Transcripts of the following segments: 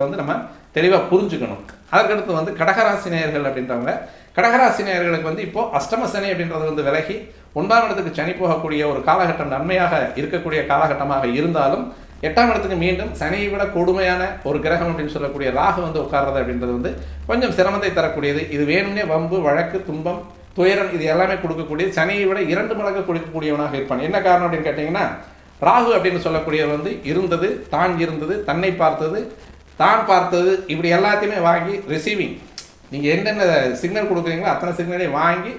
வந்து நம்ம தெளிவாக புரிஞ்சுக்கணும். அதற்கடுத்து வந்து கடகராசி நேயர்கள் அப்படின்றவங்க, கடகராசி நேயர்களுக்கு வந்து இப்போ அஷ்டம சனி அப்படின்றது வந்து விலகி 9ஆம் இடத்துக்கு சனி போகக்கூடிய ஒரு காலகட்டம் நன்மையாக இருக்கக்கூடிய காலகட்டமாக இருந்தாலும் 8ஆம் இடத்துக்கு மீண்டும் சனியை விட கொடுமையான ஒரு கிரகம் அப்படின்னு சொல்லக்கூடிய ராகு வந்து உட்கார்றது அப்படின்றது வந்து கொஞ்சம் சிரமத்தை தரக்கூடியது. இது வேணும்னே வம்பு, வழக்கு, துன்பம், துயரம் இது எல்லாமே கொடுக்கக்கூடிய, சனியை விட 2 மடங்கு கொடுக்கக்கூடியவனாக இருப்பான். என்ன காரணம் அப்படின்னு கேட்டிங்கன்னா, ராகு அப்படின்னு சொல்லக்கூடியவர் வந்து இருந்தது, தான் இருந்தது, தன்னை பார்த்தது, தான் பார்த்தது, இப்படி எல்லாத்தையுமே வாங்கி ரிசீவிங், நீங்கள் என்னென்ன சிக்னல் கொடுக்குறீங்களோ அத்தனை சிக்னலையும் வாங்கி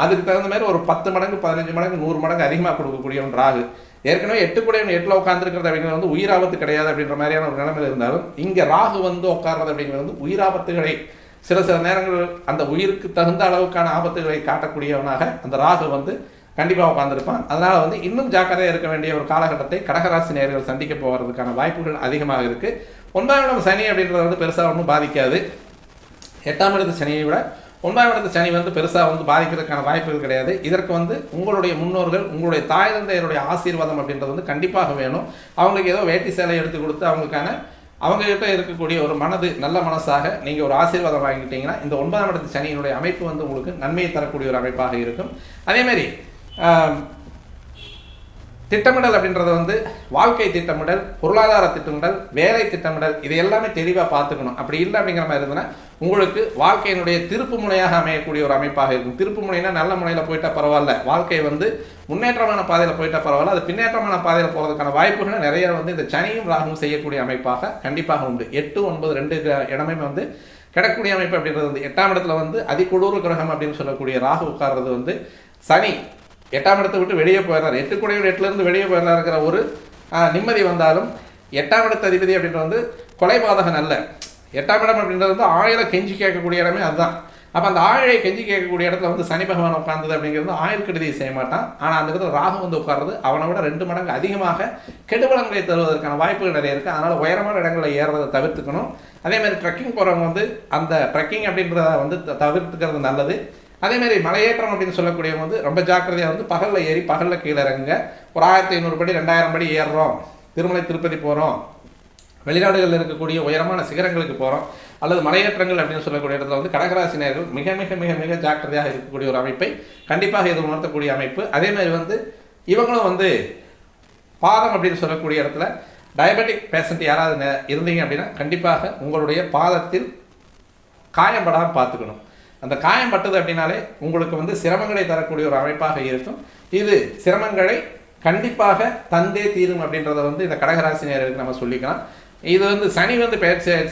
அதுக்கு தகுந்த மாதிரி ஒரு 10 மடங்கு, 15 மடங்கு, 100 மடங்கு அதிகமாக கொடுக்கக்கூடியவன் ராகு. ஏற்கனவே 8 கூடையவன் 8ல் உட்காந்துருக்கிறது அப்படிங்கிறது வந்து உயிராபத்து கிடையாது அப்படின்ற மாதிரியான ஒரு நிலைமையில் இருந்தாலும், இங்கே ராகு வந்து உட்கார்றது அப்படிங்கிறது வந்து உயிராபத்துகளை சில நேரங்கள் அந்த உயிருக்கு தகுந்த அளவுக்கான ஆபத்துகளை காட்டக்கூடியவனாக அந்த ராகு வந்து கண்டிப்பாக உட்காந்துருப்பான். அதனால் வந்து இன்னும் ஜாக்கிரதையாக இருக்க வேண்டிய ஒரு காலகட்டத்தை கடகராசி நேயர்கள் சந்திக்க போகிறதுக்கான வாய்ப்புகள் அதிகமாக இருக்குது. 9ஆம் இடம் சனி அப்படின்றது வந்து பெருசாக ஒன்றும் பாதிக்காது. 8ஆம் இடத்து சனியை விட 9ஆம் இடத்து சனி வந்து பெருசாக வந்து பாதிக்கிறதுக்கான வாய்ப்புகள் கிடையாது. இதற்கு வந்து உங்களுடைய முன்னோர்கள், உங்களுடைய தாய் தந்தையருடைய ஆசீர்வாதம் அப்படின்றது வந்து கண்டிப்பாக வேணும். அவங்களுக்கு ஏதோ வேட்டி சேலை எடுத்து கொடுத்து அவங்களுக்கான அவங்ககிட்ட இருக்கக்கூடிய ஒரு மனது நல்ல மனசாக நீங்கள் ஒரு ஆசீர்வாதம் வாங்கிட்டீங்கன்னா இந்த 9ஆம் இடத்து சனியினுடைய அமைப்பு வந்து உங்களுக்கு நன்மையை தரக்கூடிய ஒரு அமைப்பாக இருக்கும். அதேமாதிரி திட்டமிடல் அப்படின்றது வந்து வாழ்க்கை திட்டமிடல், பொருளாதார திட்டமிடல், வேலை திட்டமிடல், இது எல்லாமே தெளிவாக பார்த்துக்கணும். அப்படி இல்லை அப்படிங்கிற மாதிரி இருந்ததுன்னா உங்களுக்கு வாழ்க்கையினுடைய திருப்பு முனையாக அமையக்கூடிய ஒரு அமைப்பாக இருக்கும். திருப்பு முனைனா நல்ல முனையில் போயிட்டால் பரவாயில்ல, வாழ்க்கை வந்து முன்னேற்றமான பாதையில் போயிட்டால் பரவாயில்ல, அது பின்னேற்றமான பாதையில் போகிறதுக்கான வாய்ப்புகள் நிறைய வந்து இந்த சனியும் ராகும் செய்யக்கூடிய அமைப்பாக கண்டிப்பாக உண்டு. 8, 9 2 இடமே வந்து கிடக்கூடிய அமைப்பு அப்படின்றது வந்து 8ஆம் இடத்துல வந்து அதிகொடூர கிரகம் அப்படின்னு சொல்லக்கூடிய ராகு உட்கார்றது வந்து சனி 8ஆம் இடத்தை விட்டு வெளியே போயிடுறாரு. 8 கூடையோட 8லேருந்து வெளியே போயிடலாருங்கிற ஒரு நிம்மதி வந்தாலும் 8ஆம் இடத்து அதிபதி அப்படின்றது வந்து கொலைபாதகன் அல்ல. 8ஆம் இடம் அப்படின்றது வந்து ஆயிரம் கெஞ்சி கேட்கக்கூடிய இடமே அதுதான். அப்போ அந்த ஆயிரை கெஞ்சி கேட்கக்கூடிய இடத்துல வந்து சனி பகவான் உட்கார்ந்தது அப்படிங்கிறது ஆயுள் கெடுதியை செய்ய மாட்டான். ஆனால் அந்த இடத்துல ராகு வந்து உட்கார்றது அவனை விட 2 மடங்கு அதிகமாக கெடுபலங்களை தருவதற்கான வாய்ப்புகள் நிறைய இருக்குது. அதனால் உயரமான இடங்களில் ஏறுறதை தவிர்த்துக்கணும். அதேமாதிரி ட்ரெக்கிங் போகிறவங்க வந்து அந்த ட்ரெக்கிங் அப்படின்றத வந்து தவிர்த்துக்கிறது நல்லது. அதேமாதிரி மலையேற்றம் அப்படின்னு சொல்லக்கூடியவங்க வந்து ரொம்ப ஜாக்கிரதையாக வந்து பகலில் ஏறி பகலில் கீழே இறங்குங்க. ஒரு 1500 படி 2000 படி ஏறுறோம், திருமலை திருப்பதி போகிறோம், வெளிநாடுகளில் இருக்கக்கூடிய உயரமான சிகரங்களுக்கு போகிறோம், அல்லது மலையேற்றங்கள் அப்படின்னு சொல்லக்கூடிய இடத்துல வந்து கடகராசி நேயர்கள் மிக மிக மிக மிக ஜாக்கிரதையாக இருக்கக்கூடிய ஒரு அமைப்பை கண்டிப்பாக இது உணர்த்தக்கூடிய அமைப்பு. அதேமாதிரி வந்து இவங்களும் வந்து பாதம் அப்படின்னு சொல்லக்கூடிய இடத்துல டயபெட்டிக் பேஷண்ட் யாராவது இருந்தீங்க அப்படின்னா கண்டிப்பாக உங்களுடைய பாதத்தில் காயம்படாமல் பார்த்துக்கணும். அந்த காயம் பட்டது அப்படின்னாலே உங்களுக்கு வந்து சிரமங்களை தரக்கூடிய ஒரு அமைப்பாக இருக்கும். இது சிரமங்களை கண்டிப்பாக தந்தே தீரும் அப்படின்றத வந்து இந்த கடகராசி நேயர்களுக்கு நம்ம சொல்லிக்கலாம். இது வந்து சனி வந்து பயிற்சி